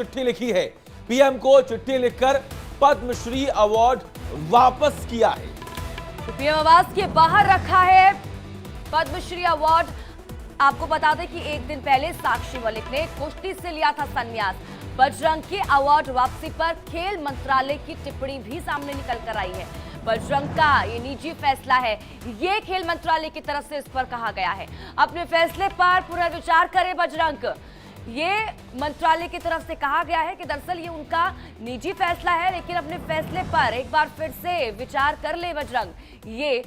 चिट्ठी लिखी है। पीएम को चिट्ठी लिखकर पद्मश्री अवार्ड वापस किया है। तो पीएम आवास के बाहर रखा है पद्मश्री अवार्ड। आपको बता दें कि एक दिन पहले साक्षी मलिक ने कुश्ती से लिया था संन्यास। बजरंग की अवार्ड वापसी पर खेल मंत्रालय की टिप्पणी भी सामने निकल कर आई है। बजरंग का ये निजी फैसला है, ये खेल मंत्रालय की तरफ से इस पर कहा गया है। अपने फैसले पर पुनर्विचार करे बजरंग, ये मंत्रालय की तरफ से कहा गया है कि दरअसल ये उनका निजी फैसला है, लेकिन अपने फैसले पर एक बार फिर से विचार कर ले बजरंग, ये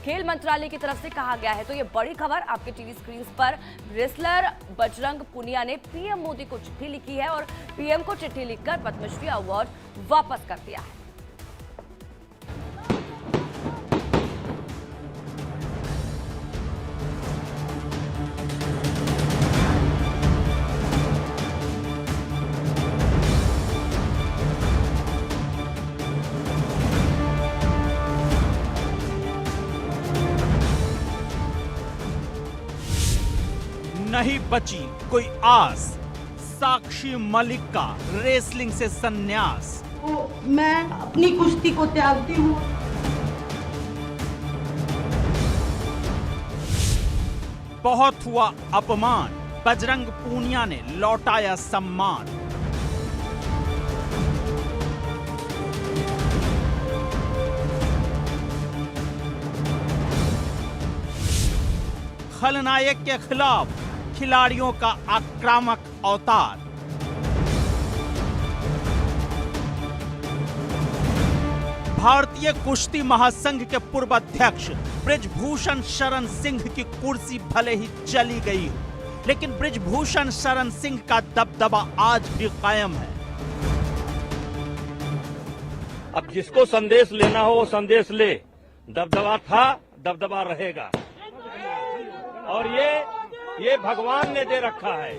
खेल मंत्रालय की तरफ से कहा गया है। तो ये बड़ी खबर आपके टीवी स्क्रीन पर। रेसलर बजरंग पुनिया ने पीएम मोदी को चिट्ठी लिखी है और पीएम को चिट्ठी लिखकर पद्मश्री अवार्ड वापस कर दिया है। नहीं बची कोई आस, साक्षी मलिक का रेसलिंग से संन्यास। तो मैं अपनी कुश्ती को त्यागती हूँ। बहुत हुआ अपमान, बजरंग पूनिया ने लौटाया सम्मान। खलनायक के खिलाफ खिलाड़ियों का आक्रामक अवतार। भारतीय कुश्ती महासंघ के पूर्व अध्यक्ष बृजभूषण शरण सिंह की कुर्सी भले ही चली गई हो, लेकिन बृजभूषण शरण सिंह का दबदबा आज भी कायम है। अब जिसको संदेश लेना हो वो संदेश ले। दबदबा था, दबदबा रहेगा, और ये भगवान ने दे रखा है।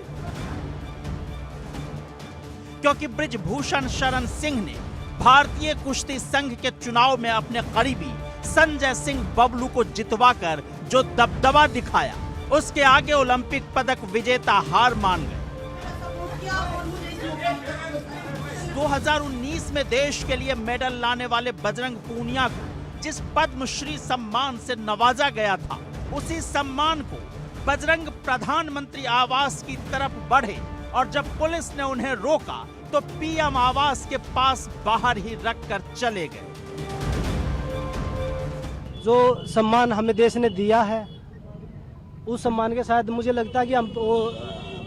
क्योंकि बृजभूषण शरण सिंह ने भारतीय कुश्ती संघ के चुनाव में अपने करीबी संजय सिंह बबलू को जितवाकर जो दबदबा दिखाया, उसके आगे ओलंपिक पदक विजेता हार मान गए। 2019 में देश के लिए मेडल लाने वाले बजरंग पूनिया को जिस पद्मश्री सम्मान से नवाजा गया था, उसी सम्मान को बजरंग प्रधानमंत्री आवास की तरफ बढ़े और जब पुलिस ने उन्हें रोका तो पीएम आवास के पास बाहर ही रखकर चले गए। जो सम्मान हमें देश ने दिया है, उस सम्मान के साथ मुझे लगता है कि हम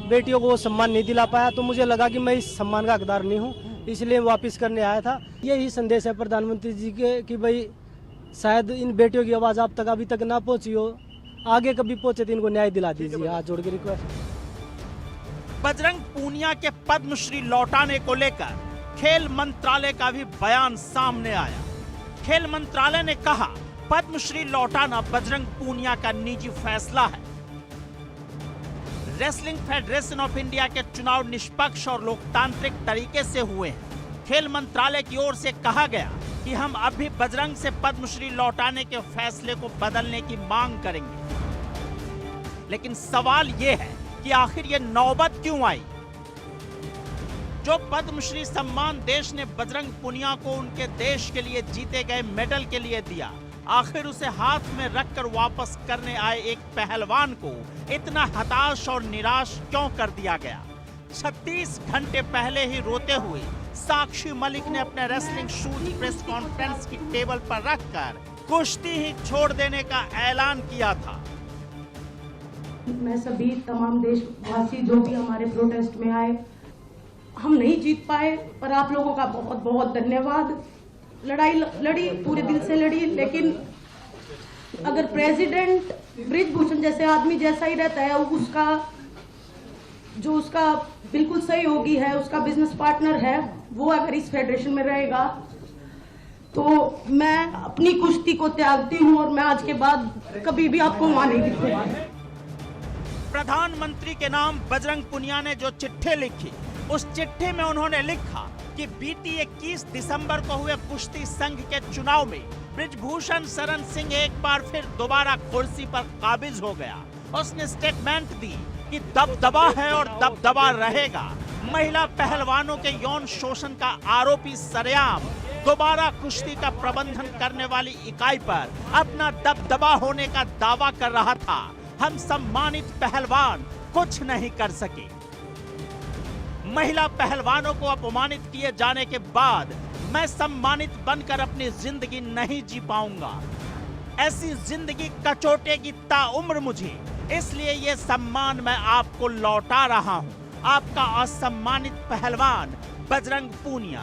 बेटियों को वो सम्मान नहीं दिला पाया, तो मुझे लगा कि मैं इस सम्मान का हकदार नहीं हूँ, इसलिए वापस करने आया था। यही संदेश है प्रधानमंत्री जी के कि भाई शायद इन बेटियों की आवाज़ आप तक अभी तक ना पहुँची हो, आगे कभी पहुंचे तो इनको न्याय दिला दीजिए। हाथ जोड़ के रिक्वेस्ट। बजरंग पूनिया के पद्मश्री लौटाने को लेकर खेल मंत्रालय का भी बयान सामने आया। खेल मंत्रालय ने कहा, पद्मश्री लौटाना बजरंग पूनिया का निजी फैसला है। रेसलिंग फेडरेशन ऑफ इंडिया के चुनाव निष्पक्ष और लोकतांत्रिक तरीके से हुए हैं। खेल मंत्रालय की ओर से कहा गया कि हम अभी बजरंग से पद्मश्री लौटाने के फैसले को बदलने की मांग करेंगे। लेकिन सवाल यह है कि आखिर ये नौबत क्यों आई? जो पद्मश्री सम्मान देश ने बजरंग पूनिया को उनके देश के लिए जीते गए मेडल के लिए दिया, आखिर उसे हाथ में रखकर वापस करने आए एक पहलवान को इतना हताश और निराश क्यों कर दिया गया? 36 घंटे पहले ही रोते हुए साक्षी मलिक ने अपने रेसलिंग शूज प्रेस कॉन्फ्रेंस की टेबल पर रखकर कुश्ती ही छोड़ देने का ऐलान किया था। मैं सभी तमाम देशवासी जो भी हमारे प्रोटेस्ट में आए, हम नहीं जीत पाए, पर आप लोगों का बहुत बहुत धन्यवाद। लड़ाई लड़ी, पूरे दिल से लड़ी, लेकिन अगर प्रेसिडेंट बृजभूषण जैसे आदमी जैसा ही रहता है, उसका बिल्कुल सहयोगी है, उसका बिजनेस पार्टनर है, वो अगर इस फेडरेशन में रहेगा तो मैं अपनी कुश्ती को त्यागती हूँ और मैं आज के बाद कभी भी आपको वहां नहीं दिखूंगा। प्रधानमंत्री के नाम बजरंग पूनिया ने जो चिट्ठी लिखी, उस चिट्ठी में उन्होंने लिखा कि बीती 21 दिसंबर को हुए कुश्ती संघ के चुनाव में बृजभूषण शरण सिंह एक बार फिर दोबारा कुर्सी पर काबिज हो गया। उसने स्टेटमेंट दी कि दबदबा है और दबदबा रहेगा। महिला पहलवानों के यौन शोषण का आरोपी सरेआम दोबारा कुश्ती का प्रबंधन करने वाली इकाई पर अपना दबदबा होने का दावा कर रहा था। हम सम्मानित पहलवान कुछ नहीं कर सके। महिला पहलवानों को अपमानित किए जाने के बाद मैं सम्मानित बनकर अपनी जिंदगी नहीं जी पाऊंगा। ऐसी जिंदगी कचोटेगी ताउम्र मुझे, इसलिए ये सम्मान मैं आपको लौटा रहा हूं। आपका असम्मानित पहलवान बजरंग पूनिया।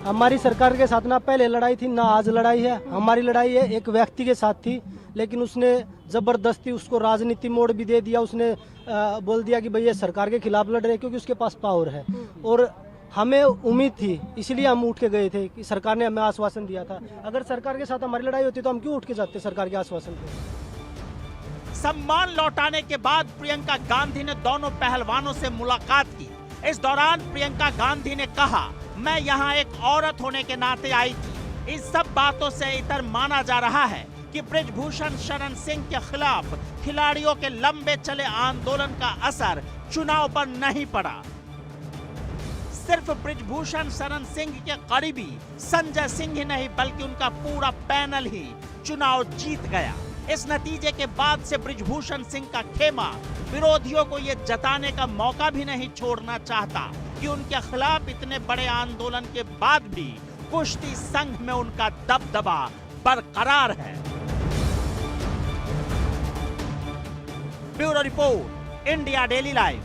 हमारी सरकार के साथ ना पहले लड़ाई थी ना आज लड़ाई है। हमारी लड़ाई है एक व्यक्ति के साथ थी, लेकिन उसने जबरदस्ती उसको राजनीति मोड़ भी दे दिया। उसने बोल दिया कि भाई ये सरकार के खिलाफ लड़ रहे हैं क्योंकि उसके पास पावर है। और हमें उम्मीद थी, इसलिए हम उठ के गए थे कि सरकार ने हमें आश्वासन दिया था। अगर सरकार के साथ हमारी लड़ाई होती तो हम क्यों उठ के जाते सरकार के आश्वासन पे। सम्मान लौटाने के बाद प्रियंका गांधी ने दोनों पहलवानों से मुलाकात की। इस दौरान प्रियंका गांधी ने कहा, मैं यहाँ एक औरत होने के नाते आई थी। इस सब बातों से इतर माना जा रहा है कि बृजभूषण शरण सिंह के खिलाफ खिलाड़ियों के लंबे चले आंदोलन का असर चुनाव पर नहीं पड़ा। सिर्फ बृजभूषण शरण सिंह के करीबी संजय सिंह ही नहीं बल्कि उनका पूरा पैनल ही चुनाव जीत गया। इस नतीजे के बाद से बृजभूषण सिंह का खेमा विरोधियों को ये जताने का मौका भी नहीं छोड़ना चाहता कि उनके खिलाफ इतने बड़े आंदोलन के बाद भी कुश्ती संघ में उनका दबदबा बरकरार है। Bureau report, India daily live.